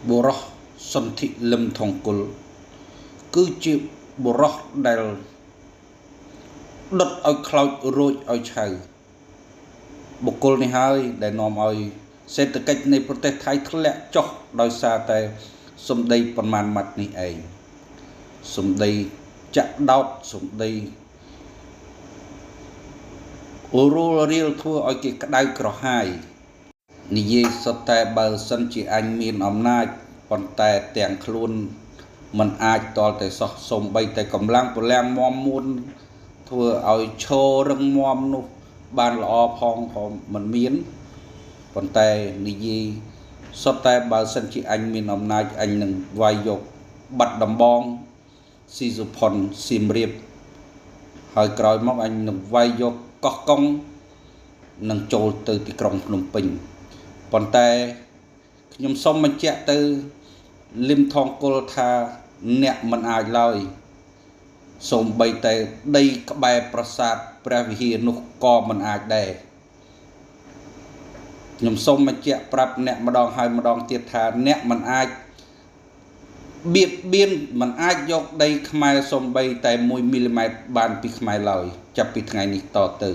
បុរសសន្ធិលឹមថងគុលគឺជាបុរសដែលដុតឲ្យខ្លោចរួចឲ្យឆៅបុគ្គលនេះហើយដែលនាំឲ្យសេដ្ឋកិច្ចនៃប្រទេសថៃធ្លាក់ចុះដោយសារតែសម្ដីប៉ុន្មានម៉ាត់នេះឯងសម្ដីចាក់ដោតសម្ដីអូរលរៀលធ្វើឲ្យគេក្តៅក្រហាយនិយាយសុទ្ធតែបើសិនជាអញមានអំណាចប៉ុន្តែទាំងខ្លួនមិនអាចតលតែសោះសំបីតែកម្លាំងពលំមមមួនធ្វើឲ្យឈររឹងមាំនោះបានល្អផងក៏មិនមានប៉ុន្តែនិយាយសុទ្ធតែបើសិនជាអញមានអំណាចអញនឹងវាយយកបាត់ដំបងស៊ីសុផុនសៀមរាបហើយក្រោយមកអញនឹងវាយយកកោះកុងនឹងចូលទៅទីក្រុងភ្នំពេញប៉ុន្តែខ្ញុំសូមបញ្ជាក់ទៅលឹមថងគុលថាអ្នកមិនអាចឡើយសូម្បីតែដីក្បែរប្រាសាទព្រះវិហារនោះក៏មិនអាចដែរខ្ញុំសូមបញ្ជាក់ប្រាប់អ្នកម្ដងហើយម្ដងទៀតថាអ្នកមិនអាចបៀតបៀនមិនអាចយកដីខ្មែរសូម្បីតែ1 មីលីម៉ែត្របានពីខ្មែរឡើយចាប់ពីថ្ងៃនេះតទៅ